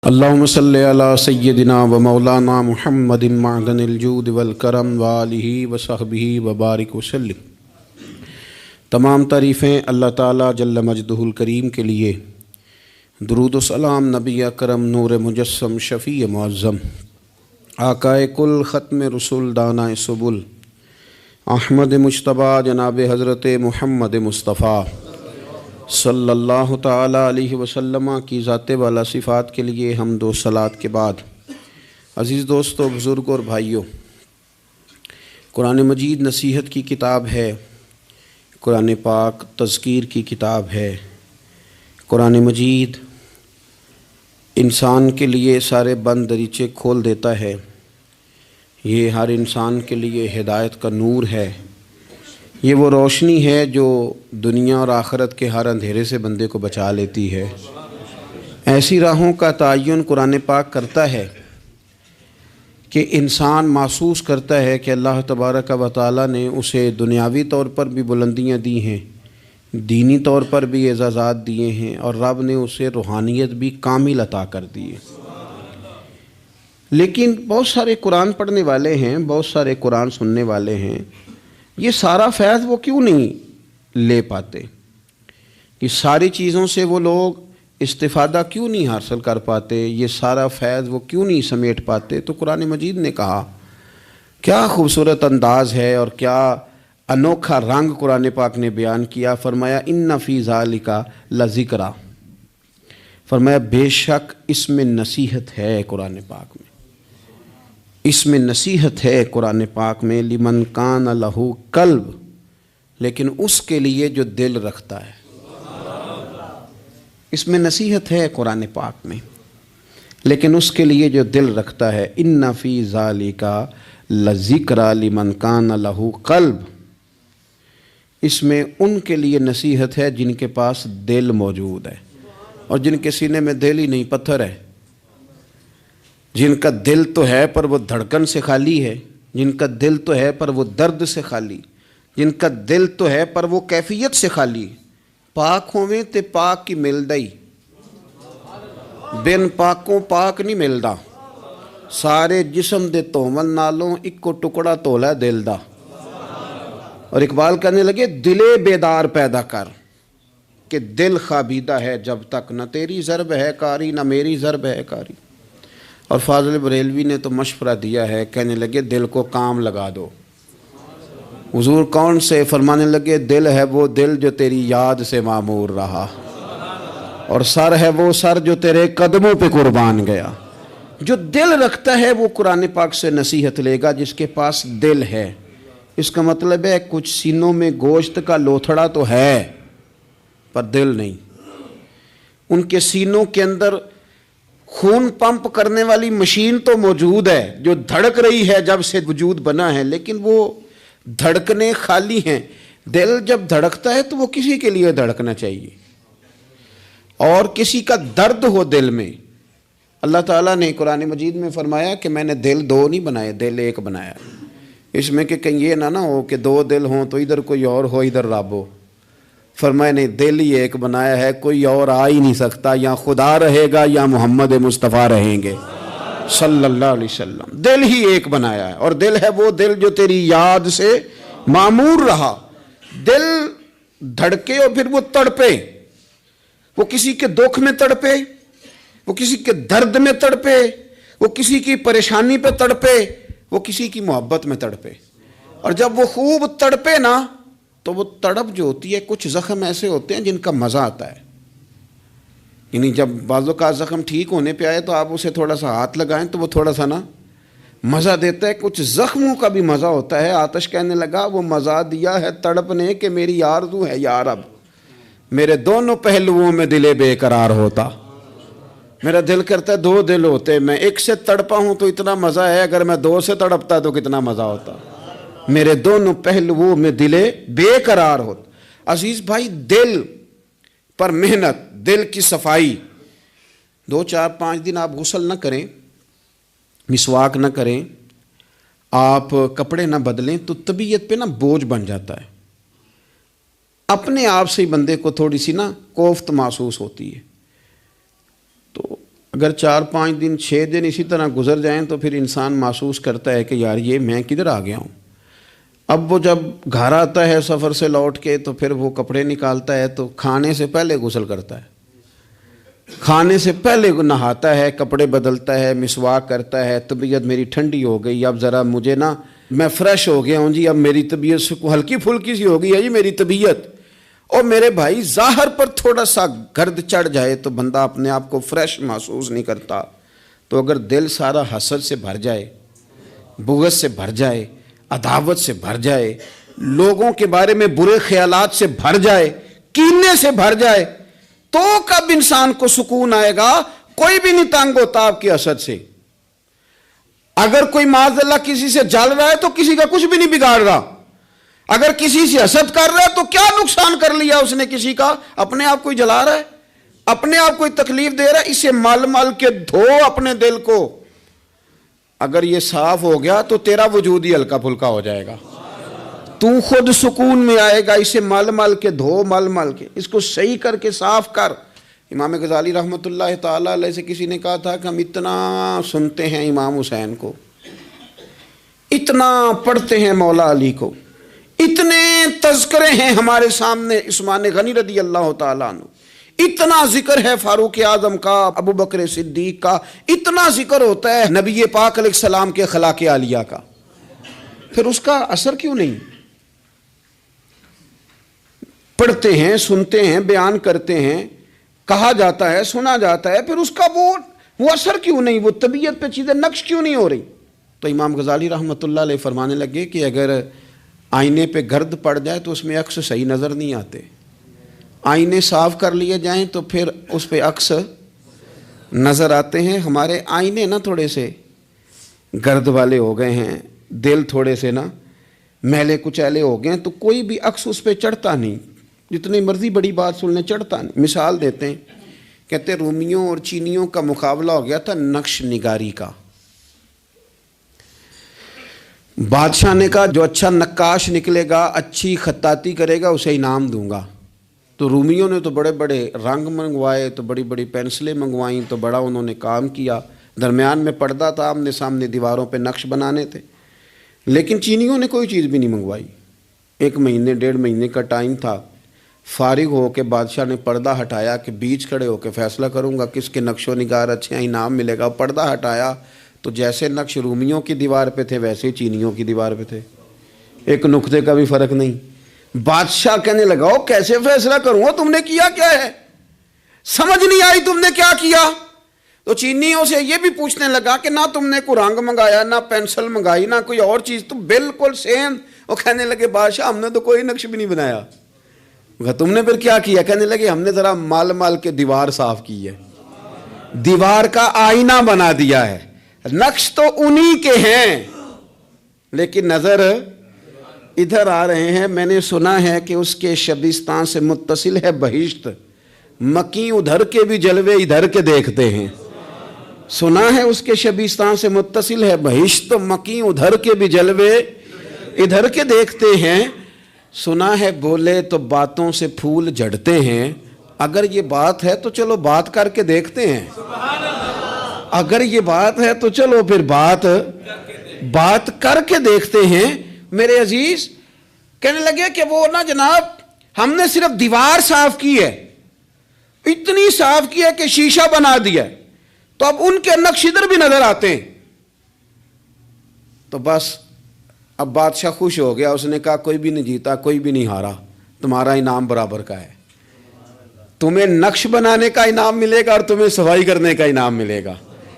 اللہم صلی علی سیدنا و مولانا محمد معدن الجود والکرم وآلہ وصحبہ وبارک وسلم۔ تمام تعریفیں اللہ تعالیٰ جل مجدہ الکریم کے لیے، درود و سلام نبی اکرم نور مجسم شفیع معظم آقائے کل ختم رسول دانہ سبل احمد مجتبیٰ جناب حضرت محمد مصطفیٰ صلی اللہ تعالیٰ علیہ وسلم کی ذات والا صفات کے لیے حمد و صلوات کے بعد، عزیز دوستو، بزرگوں اور بھائیوں، قرآن مجید نصیحت کی کتاب ہے، قرآن پاک تذکیر کی کتاب ہے۔ قرآن مجید انسان کے لیے سارے بند دریچے کھول دیتا ہے۔ یہ ہر انسان کے لیے ہدایت کا نور ہے۔ یہ وہ روشنی ہے جو دنیا اور آخرت کے ہر اندھیرے سے بندے کو بچا لیتی ہے۔ ایسی راہوں کا تعین قرآن پاک کرتا ہے کہ انسان محسوس کرتا ہے کہ اللہ تبارک و تعالیٰ نے اسے دنیاوی طور پر بھی بلندیاں دی ہیں، دینی طور پر بھی اعزازات دیے ہیں، اور رب نے اسے روحانیت بھی کامل عطا کر دی ہے۔ لیکن بہت سارے قرآن پڑھنے والے ہیں، بہت سارے قرآن سننے والے ہیں، یہ سارا فیض وہ کیوں نہیں لے پاتے؟ کہ ساری چیزوں سے وہ لوگ استفادہ کیوں نہیں حاصل کر پاتے؟ یہ سارا فیض وہ کیوں نہیں سمیٹ پاتے؟ تو قرآن مجید نے کہا، کیا خوبصورت انداز ہے اور کیا انوکھا رنگ قرآن پاک نے بیان کیا۔ فرمایا ان فی ذالک لذکرا، فرمایا بے شک اس میں نصیحت ہے قرآن پاک میں، اس میں نصیحت ہے قرآن پاک میں، لمن کان لہ قلب، لیکن اس کے لیے جو دل رکھتا ہے۔ اس میں نصیحت ہے قرآن پاک میں، لیکن اس کے لیے جو دل رکھتا ہے۔ ان فی ذالک لذکری لمن کان لہ قلب، اس میں ان کے لیے نصیحت ہے جن کے پاس دل موجود ہے، اور جن کے سینے میں دل ہی نہیں، پتھر ہے۔ جن کا دل تو ہے پر وہ دھڑکن سے خالی ہے، جن کا دل تو ہے پر وہ درد سے خالی، جن کا دل تو ہے پر وہ کیفیت سے خالی۔ پاک ہوویں تے پاک کی ملدا ہی، بن پاکوں پاک نہیں ملدا۔ سارے جسم دے تومن نالوں اکو ٹکڑا تولا دل دا۔ اور اقبال کہنے لگے، دلے بیدار پیدا کر کہ دل خوابیدہ ہے جب تک، نہ تیری ضرب ہے کاری نہ میری ضرب ہے کاری۔ اور فاضل بریلوی نے تو مشورہ دیا ہے، کہنے لگے دل کو کام لگا دو۔ حضور کون سے؟ فرمانے لگے دل ہے وہ دل جو تیری یاد سے معمور رہا، اور سر ہے وہ سر جو تیرے قدموں پہ قربان گیا۔ جو دل رکھتا ہے وہ قرآن پاک سے نصیحت لے گا، جس کے پاس دل ہے۔ اس کا مطلب ہے کچھ سینوں میں گوشت کا لوتھڑا تو ہے پر دل نہیں۔ ان کے سینوں کے اندر خون پمپ کرنے والی مشین تو موجود ہے جو دھڑک رہی ہے جب سے وجود بنا ہے، لیکن وہ دھڑکنے خالی ہیں۔ دل جب دھڑکتا ہے تو وہ کسی کے لیے دھڑکنا چاہیے، اور کسی کا درد ہو دل میں۔ اللہ تعالیٰ نے قرآن مجید میں فرمایا کہ میں نے دل دو نہیں بنائے، دل ایک بنایا۔ اس میں کہ کہیں یہ نہ ہو کہ دو دل ہوں تو ادھر کوئی اور ہو ادھر رب ہو۔ فرمایا نہیں، دل ہی ایک بنایا ہے، کوئی اور آ ہی نہیں سکتا، یا خدا رہے گا یا محمد مصطفیٰ رہیں گے صلی اللہ علیہ وسلم۔ دل ہی ایک بنایا ہے، اور دل ہے وہ دل جو تیری یاد سے معمور رہا۔ دل دھڑکے اور پھر وہ تڑپے، وہ کسی کے دکھ میں تڑپے، وہ کسی کے درد میں تڑپے، وہ کسی کی پریشانی پہ تڑپے، وہ کسی کی محبت میں تڑپے۔ اور جب وہ خوب تڑپے نا تو وہ تڑپ جو ہوتی ہے، کچھ زخم ایسے ہوتے ہیں جن کا مزہ آتا ہے۔ یعنی جب بعضوں کا زخم ٹھیک ہونے پہ آئے تو آپ اسے تھوڑا سا ہاتھ لگائیں تو وہ تھوڑا سا نا مزہ دیتا ہے۔ کچھ زخموں کا بھی مزہ ہوتا ہے۔ آتش کہنے لگا، وہ مزہ دیا ہے تڑپ نے کہ میری آرزو ہے یا رب، میرے دونوں پہلوؤں میں دل بے قرار ہوتا۔ میرا دل کرتا ہے دو دل ہوتے، میں ایک سے تڑپا ہوں تو اتنا مزہ ہے، اگر میں دو سے تڑپتا تو کتنا مزہ ہوتا۔ میرے دونوں پہلوؤں میں دل بے قرار ہوتا۔ عزیز بھائی، دل پر محنت، دل کی صفائی، 2 4 5 دن آپ غسل نہ کریں، مسواک نہ کریں، آپ کپڑے نہ بدلیں تو طبیعت پہ نا بوجھ بن جاتا ہے۔ اپنے آپ سے ہی بندے کو تھوڑی سی نا کوفت محسوس ہوتی ہے۔ تو اگر 4-5 دن 6 دن اسی طرح گزر جائیں تو پھر انسان محسوس کرتا ہے کہ یار یہ میں کدھر آ گیا ہوں. اب وہ جب گھر آتا ہے سفر سے لوٹ کے تو پھر وہ کپڑے نکالتا ہے تو کھانے سے پہلے غسل کرتا ہے, کھانے سے پہلے نہاتا ہے, کپڑے بدلتا ہے, مسواک کرتا ہے. طبیعت میری ٹھنڈی ہو گئی, اب ذرا مجھے نا میں فریش ہو گیا ہوں جی, اب میری طبیعت سے ہلکی پھلکی سی ہو گئی ہے جی میری طبیعت. اور میرے بھائی ظاہر پر تھوڑا سا گرد چڑھ جائے تو بندہ اپنے آپ کو فریش محسوس نہیں کرتا. تو اگر دل سارا حسد سے بھر جائے, بغض سے بھر جائے, عداوت سے بھر جائے, لوگوں کے بارے میں برے خیالات سے بھر جائے, کینے سے بھر جائے, تو کب انسان کو سکون آئے گا؟ کوئی بھی نہیں تنگ ہوتا آپ کے حسد سے. اگر کوئی معاذ اللہ کسی سے جل رہا ہے تو کسی کا کچھ بھی نہیں بگاڑ رہا. اگر کسی سے حسد کر رہا ہے تو کیا نقصان کر لیا اس نے کسی کا؟ اپنے آپ کو ہی جلا رہا ہے, اپنے آپ کو تکلیف دے رہا ہے. اسے مل مل کے دھو اپنے دل کو. اگر یہ صاف ہو گیا تو تیرا وجود ہی ہلکا پھلکا ہو جائے گا, تو خود سکون میں آئے گا. اسے مل مل کے دھو, مل مل کے اس کو صحیح کر کے صاف کر. امام غزالی رحمۃ اللہ تعالی علیہ سے کسی نے کہا تھا کہ ہم اتنا سنتے ہیں امام حسین کو, اتنا پڑھتے ہیں مولا علی کو, اتنے تذکرے ہیں ہمارے سامنے عثمان غنی رضی اللہ تعالیٰ عنہ, اتنا ذکر ہے فاروق اعظم کا, ابو بکر صدیق کا, اتنا ذکر ہوتا ہے نبی پاک علیہ السلام کے اخلاق عالیہ کا, پھر اس کا اثر کیوں نہیں؟ پڑھتے ہیں, سنتے ہیں, بیان کرتے ہیں, کہا جاتا ہے, سنا جاتا ہے, پھر اس کا وہ اثر کیوں نہیں؟ وہ طبیعت پہ چیزیں نقش کیوں نہیں ہو رہی؟ تو امام غزالی رحمۃ اللہ علیہ فرمانے لگے کہ اگر آئینے پہ گرد پڑ جائے تو اس میں عکس صحیح نظر نہیں آتے, آئینے صاف کر لیے جائیں تو پھر اس پہ عکس نظر آتے ہیں. ہمارے آئینے نا تھوڑے سے گرد والے ہو گئے ہیں, دل تھوڑے سے نا میلے کچیلے ہو گئے ہیں, تو کوئی بھی عکس اس پہ چڑھتا نہیں, جتنی مرضی بڑی بات سن لیں چڑھتا نہیں. مثال دیتے ہیں, کہتے رومیوں اور چینیوں کا مقابلہ ہو گیا تھا نقش نگاری کا. بادشاہ نے کہا جو اچھا نقاش نکلے گا, اچھی خطاطی کرے گا, اسے انعام دوں گا. تو رومیوں نے تو بڑے بڑے رنگ منگوائے, تو بڑی بڑی پینسلیں منگوائیں, تو بڑا انہوں نے کام کیا. درمیان میں پردہ تھا, آمنے سامنے دیواروں پہ نقش بنانے تھے. لیکن چینیوں نے کوئی چیز بھی نہیں منگوائی. 1 مہینے 1.5 مہینے کا ٹائم تھا. فارغ ہو کے بادشاہ نے پردہ ہٹایا کہ بیچ کھڑے ہو کے فیصلہ کروں گا کس کے نقش و نگار اچھے ہیں, انعام ملے گا. پردہ ہٹایا تو جیسے نقش رومیوں کی دیوار پہ تھے ویسے چینیوں کی دیوار پہ تھے, ایک نقطے کا بھی فرق نہیں. بادشاہ کہنے لگا کیسے فیصلہ کروں, تم نے کیا کیا ہے, سمجھ نہیں آئی تم نے کیا کیا. تو چینیوں سے یہ بھی پوچھنے لگا کہ نہ تم نے کوئی رنگ منگایا, نہ پینسل منگائی, نہ کوئی اور چیز, تو بالکل سیم. وہ کہنے لگے بادشاہ ہم نے تو کوئی نقش بھی نہیں بنایا. تم نے پھر کیا کیا؟ کہنے لگے ہم نے ذرا مال مال کے دیوار صاف کی ہے, دیوار کا آئینہ بنا دیا ہے. نقش تو انہی کے ہیں لیکن نظر ادھر آ رہے ہیں. میں نے سنا ہے کہ اس کے شبستان سے متصل ہے بہشت, مکی ادھر کے بھی جلوے ادھر کے دیکھتے ہیں. سنا ہے اس کے شبستان سے متصل ہے بہشت, مکی ادھر کے بھی جلوے ادھر کے دیکھتے ہیں. سنا ہے بولے تو باتوں سے پھول جھڑتے ہیں. اگر یہ بات ہے تو چلو بات کر کے دیکھتے ہیں. اگر یہ بات ہے تو چلو پھر بات کر کے دیکھتے ہیں. میرے عزیز کہنے لگے کہ وہ نا جناب ہم نے صرف دیوار صاف کی ہے, اتنی صاف کی ہے کہ شیشہ بنا دیا, تو اب ان کے نقش ادھر بھی نظر آتے ہیں. تو بس اب بادشاہ خوش ہو گیا. اس نے کہا کوئی بھی نہیں جیتا, کوئی بھی نہیں ہارا, تمہارا انعام برابر کا ہے. تمہیں نقش بنانے کا انعام ملے گا اور تمہیں صفائی کرنے کا انعام ملے گا.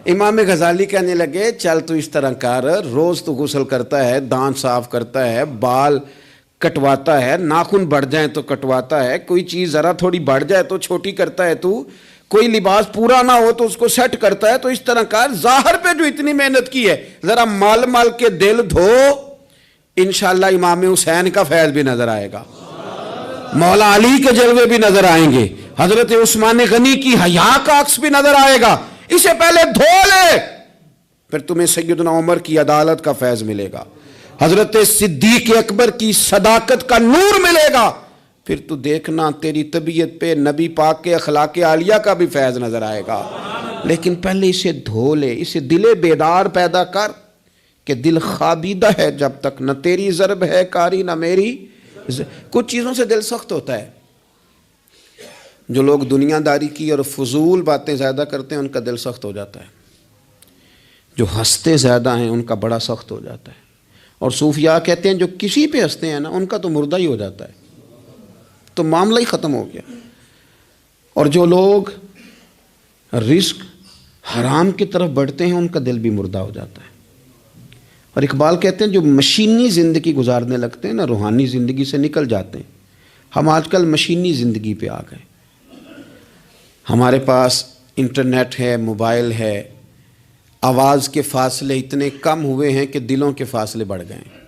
امام غزالی کہنے لگے چل تو اس طرح کر, روز تو غسل کرتا ہے, دانت صاف کرتا ہے, بال کٹواتا ہے, ناخن بڑھ جائیں تو کٹواتا ہے, کوئی چیز ذرا تھوڑی بڑھ جائے تو چھوٹی کرتا ہے, تو کوئی لباس پورا نہ ہو تو اس کو سیٹ کرتا ہے. تو اس طرح کر, ظاہر پہ جو اتنی محنت کی ہے ذرا مال مال کے دل دھو, انشاءاللہ امام حسین کا فیض بھی نظر آئے گا, مولا علی کے جلوے بھی نظر آئیں گے, حضرت عثمان غنی کی حیا کا عکس بھی نظر آئے گا. اسے پہلے دھو لے, پھر تمہیں سیدنا عمر کی عدالت کا فیض ملے گا, حضرت صدیق اکبر کی صداقت کا نور ملے گا. پھر تو دیکھنا تیری طبیعت پہ نبی پاک کے اخلاق عالیہ کا بھی فیض نظر آئے گا. لیکن پہلے اسے دھو لے، اسے دل بیدار پیدا کر کہ دل خوابیدہ ہے جب تک، نہ تیری ضرب ہے کاری نہ میری کچھ چیزوں سے دل سخت ہوتا ہے۔ جو لوگ دنیا داری کی اور فضول باتیں زیادہ کرتے ہیں ان کا دل سخت ہو جاتا ہے، جو ہنستے زیادہ ہیں ان کا بڑا سخت ہو جاتا ہے، اور صوفیاء کہتے ہیں جو کسی پہ ہنستے ہیں نا ان کا تو مردہ ہی ہو جاتا ہے، تو معاملہ ہی ختم ہو گیا۔ اور جو لوگ رزق حرام کی طرف بڑھتے ہیں ان کا دل بھی مردہ ہو جاتا ہے۔ اور اقبال کہتے ہیں جو مشینی زندگی گزارنے لگتے ہیں نا، روحانی زندگی سے نکل جاتے ہیں۔ ہم آج کل مشینی زندگی پہ آ گئے، ہمارے پاس انٹرنیٹ ہے، موبائل ہے، آواز کے فاصلے اتنے کم ہوئے ہیں کہ دلوں کے فاصلے بڑھ گئے ہیں۔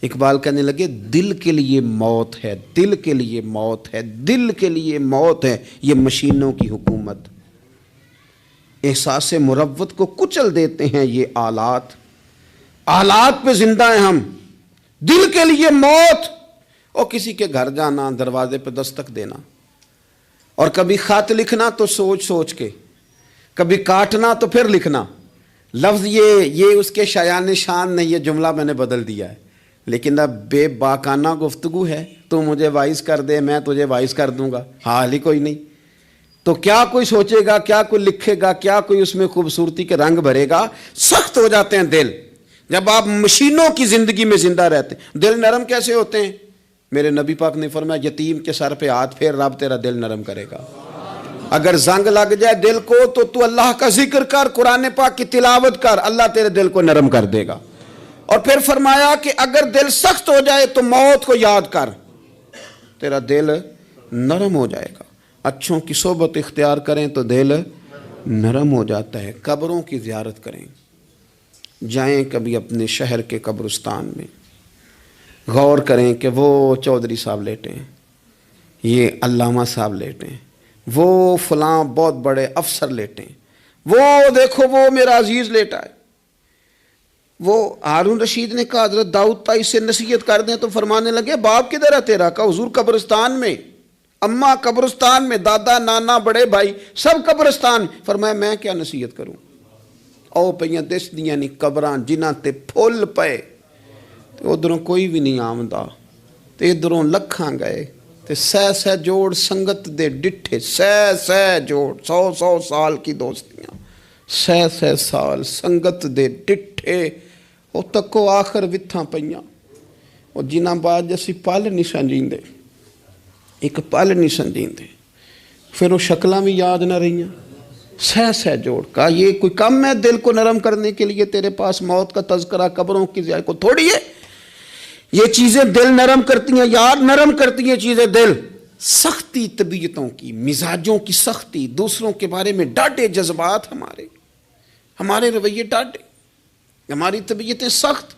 اقبال کہنے لگے دل کے لیے موت ہے، دل کے لیے موت ہے، دل کے لیے موت ہے یہ مشینوں کی حکومت۔ احساس مروت کو کچل دیتے ہیں یہ آلات، آلات پہ زندہ ہیں ہم، دل کے لیے موت۔ اور کسی کے گھر جانا، دروازے پہ دستک دینا، اور کبھی خط لکھنا تو سوچ سوچ کے، کبھی کاٹنا تو پھر لکھنا۔ لفظ یہ اس کے شایان شان نہیں، یہ جملہ میں نے بدل دیا ہے، لیکن اب بے باکانہ گفتگو ہے، تو مجھے وائس کر دے میں تجھے وائس کر دوں گا، حال ہی کوئی نہیں۔ تو کیا کوئی سوچے گا، کیا کوئی لکھے گا، کیا کوئی اس میں خوبصورتی کے رنگ بھرے گا؟ سخت ہو جاتے ہیں دل جب آپ مشینوں کی زندگی میں زندہ رہتے ہیں۔ دل نرم کیسے ہوتے ہیں؟ میرے نبی پاک نے فرمایا یتیم کے سر پہ ہاتھ پھیر، رب تیرا دل نرم کرے گا۔ اگر زنگ لگ جائے دل کو تو اللہ کا ذکر کر، قرآن پاک کی تلاوت کر، اللہ تیرے دل کو نرم کر دے گا۔ اور پھر فرمایا کہ اگر دل سخت ہو جائے تو موت کو یاد کر، تیرا دل نرم ہو جائے گا۔ اچھوں کی صحبت اختیار کریں تو دل نرم ہو جاتا ہے۔ قبروں کی زیارت کریں، جائیں کبھی اپنے شہر کے قبرستان میں، غور کریں کہ وہ چودھری صاحب لیٹے ہیں، یہ علامہ صاحب لیٹے ہیں، وہ فلاں بہت بڑے افسر لیٹے ہیں، وہ دیکھو وہ میرا عزیز لیٹا ہے۔ وہ ہارون رشید نے کہا حضرت داؤد تائی سے نصیحت کر دیں، تو فرمانے لگے باپ کدھر ہے تیرا؟ کہا حضور قبرستان میں، اماں قبرستان میں، دادا نانا بڑے بھائی سب قبرستان۔ فرمایا میں کیا نصیحت کروں؟ او پئیاں دس دیاں نہیں قبراں جنہاں تے پھل پئے، تو ادھروں کوئی بھی نہیں آمدا، تو ادھروں لکھاں گئے، تے سہ جوڑ سنگت دے ڈٹھے، سہ جوڑ 100 سال کی دوستیاں، سہ سال سنگت دے ڈٹھے، او تکو آخر وتھاں پئیاں، اور جنہاں بعد جیسی پل نہیں سمجھیندے، ایک پل نہیں سمجھیندے، پھر وہ شکلاں بھی یاد نہ رہیاں، سہ جوڑ۔ کہا یہ کوئی کم ہے دل کو نرم کرنے کے لیے؟ تیرے پاس موت کا تذکرہ قبروں کی زیارت کو تھوڑی ہے؟ یہ چیزیں دل نرم کرتی ہیں، یاد نرم کرتی ہیں چیزیں دل۔ سختی طبیعتوں کی، مزاجوں کی سختی، دوسروں کے بارے میں ڈاڈے جذبات، ہمارے رویے ڈاڈے، ہماری طبیعتیں سخت،